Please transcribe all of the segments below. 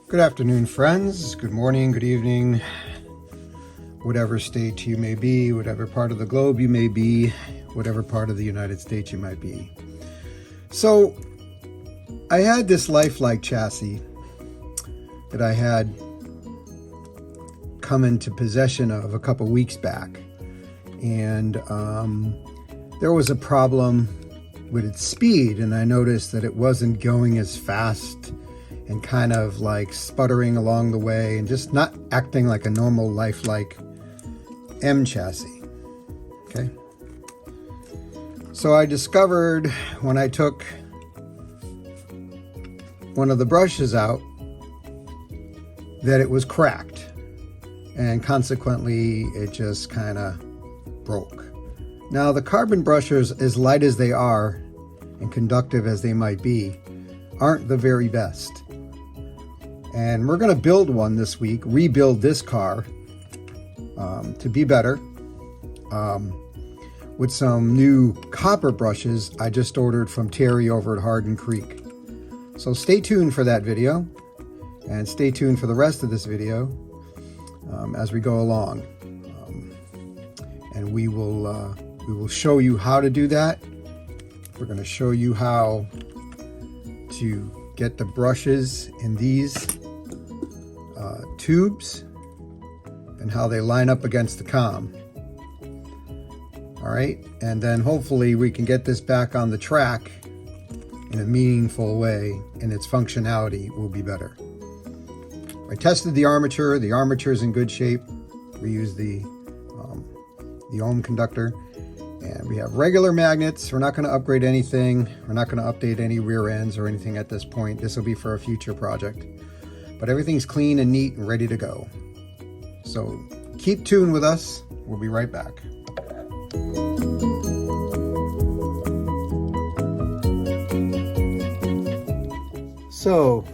Good afternoon, friends. Good morning, good evening, whatever state you may be, whatever part of the globe you may be, whatever part of the United States you might be. So I had this lifelike chassis that I had come into possession of a couple weeks back, and there was a problem with its speed, and I noticed that it wasn't going as fast and kind of like sputtering along the way and just not acting like a normal lifelike M chassis. Okay, so I discovered when I took one of the brushes out that it was cracked, and consequently it just kind of broke. Now the carbon brushes, as light as they are and conductive as they might be, aren't the very best. And we're going to build one this week, rebuild this car to be better with some new copper brushes I just ordered from Terry over at Hardin Creek. So stay tuned for that video, and stay tuned for the rest of this video as we go along. And we will show you how to do that. We're going to show you how to get the brushes in these tubes and how they line up against the com. All right, and then hopefully we can get this back on the track in a meaningful way, and its functionality will be better. I tested the armature. The armature is in good shape. We use the ohm conductor, and we have regular magnets. We're not going to upgrade anything. We're not going to update any rear ends or anything at this point. This will be for a future project, but everything's clean and neat and ready to go. So keep tuned with us. We'll be right back. So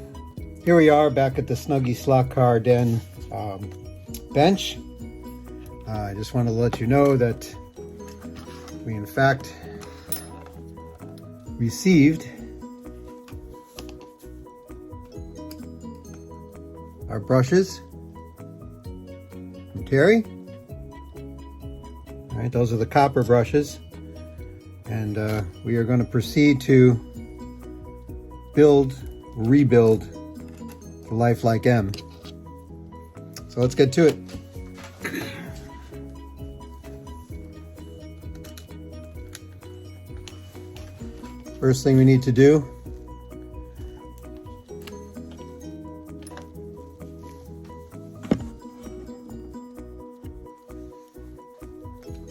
here we are back at the Snuggie Slot Car Den bench. I just want to let you know that we in fact received our brushes from Terry. All right, those are the copper brushes, and we are going to proceed to rebuild the lifelike M. So let's get to it. First thing we need to do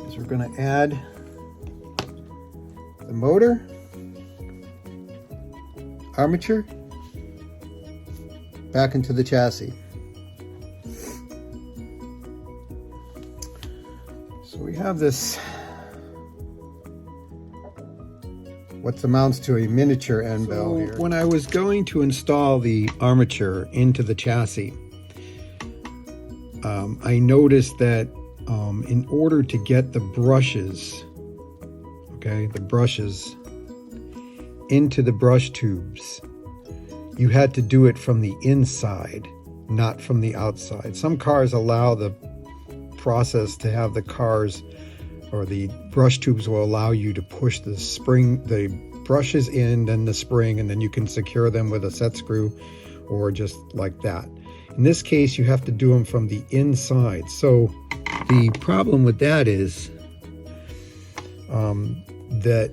is we're going to add the motor, armature, back into the chassis. So we have this, what amounts to a miniature end bell here. When I was going to install the armature into the chassis, I noticed that in order to get the brushes, into the brush tubes, you had to do it from the inside, not from the outside. Some cars allow the process to have the cars, or the brush tubes will allow you to push the brushes in, then the spring, and then you can secure them with a set screw or just like that. In this case, you have to do them from the inside. So the problem with that is that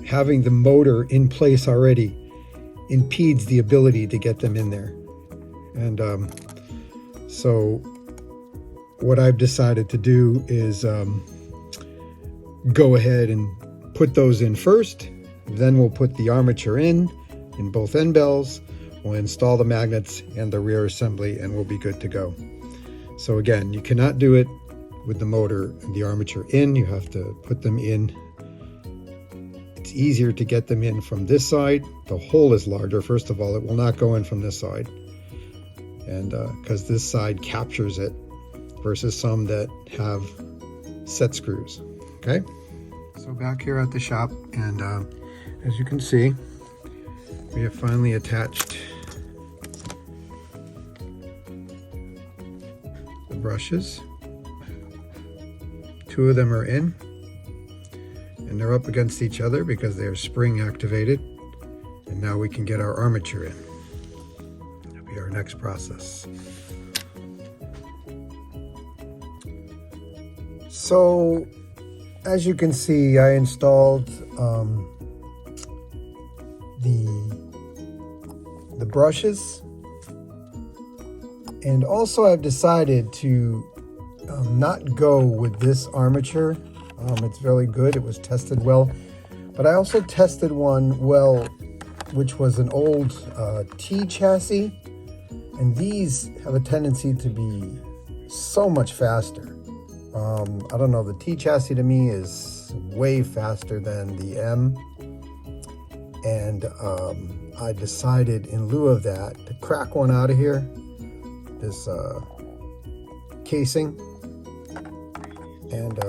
having the motor in place already impedes the ability to get them in there. And so what I've decided to do is go ahead and put those in first, then we'll put the armature in both end bells, we'll install the magnets and the rear assembly, and we'll be good to go. So again, you cannot do it with the motor and the armature in, you have to put them in. It's easier to get them in from this side. The hole is larger. First of all, it will not go in from this side, and because this side captures it versus some that have set screws. Okay, so back here at the shop, and as you can see, we have finally attached brushes. 2 of them are in, and they're up against each other because they're spring activated. And now we can get our armature in. That'll be our next process. So, as you can see, I installed the brushes, and also I've decided to not go with this armature. It's very good. It was tested well, but I also tested one well, which was an old T chassis, and these have a tendency to be so much faster. I don't know, the T chassis to me is way faster than the M, and I decided in lieu of that to crack one out of here, this casing, and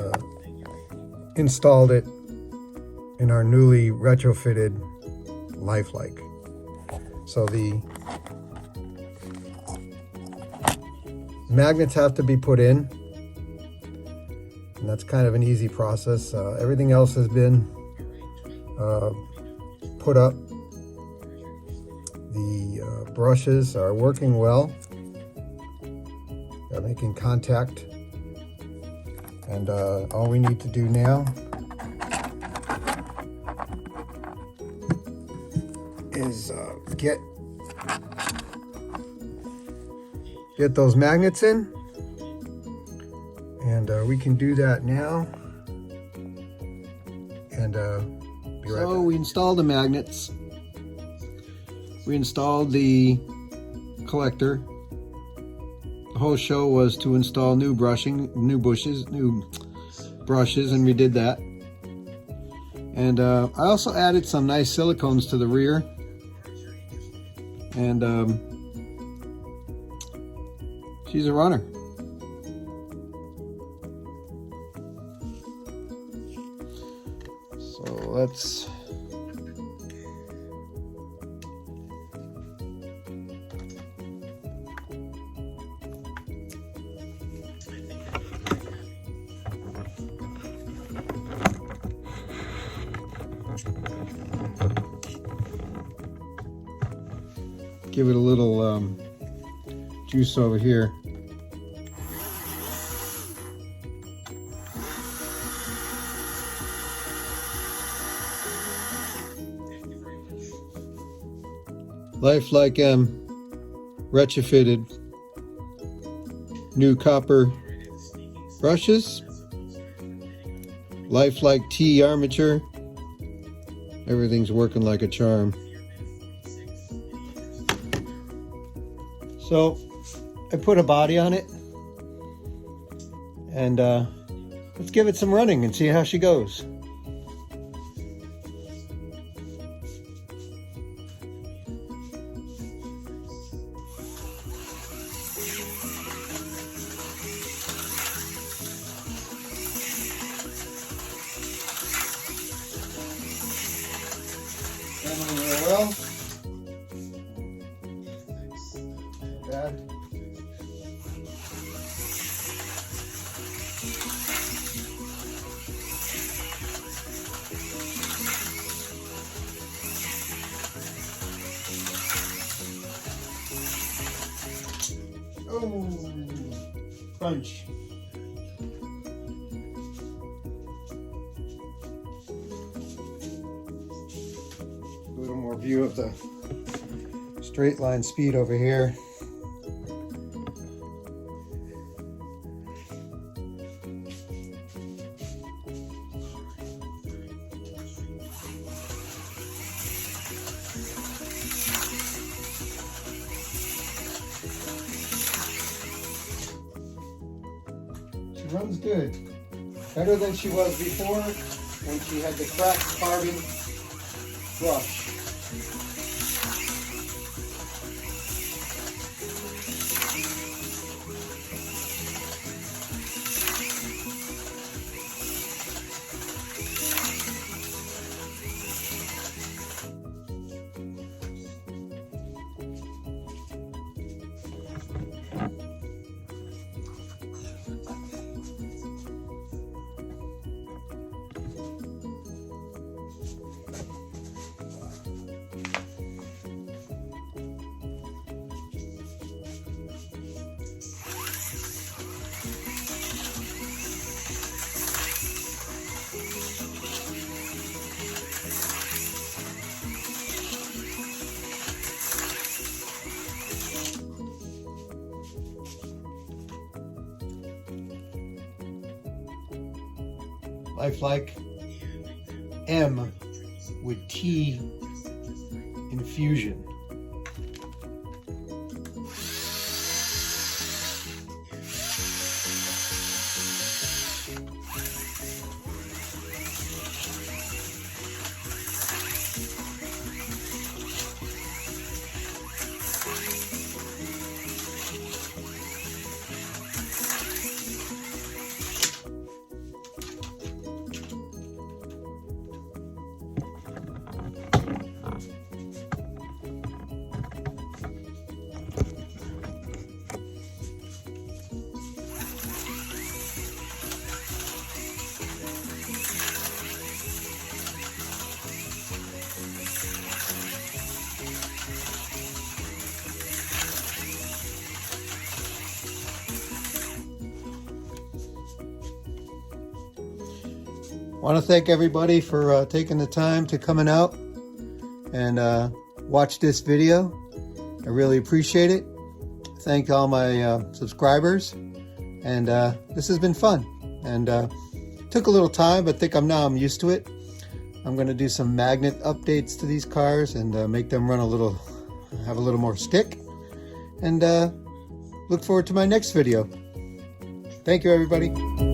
installed it in our newly retrofitted Lifelike. So the magnets have to be put in, and that's kind of an easy process. Everything else has been put up. The brushes are working well. They're making contact, and all we need to do now is get those magnets in, and we can do that now. And be right back. We installed the magnets. We installed the collector. The whole show was to install new brushes, and we did that. And I also added some nice silicones to the rear. And she's a runner. So let's give it a little juice over here. Lifelike M retrofitted new copper brushes, Lifelike T armature. Everything's working like a charm. So I put a body on it, and let's give it some running and see how she goes. Handling real well. Bad. Oh, crunch. A little more view of the straight line speed over here. She runs good. Better than she was before when she had the cracked carbon brush. lifelike. M with T infusion. I want to thank everybody for taking the time to coming out and watch this video. I really appreciate it. Thank all my subscribers, and this has been fun, and took a little time, but I'm used to it. I'm going to do some magnet updates to these cars and make them run have a little more stick, and look forward to my next video. Thank you, everybody.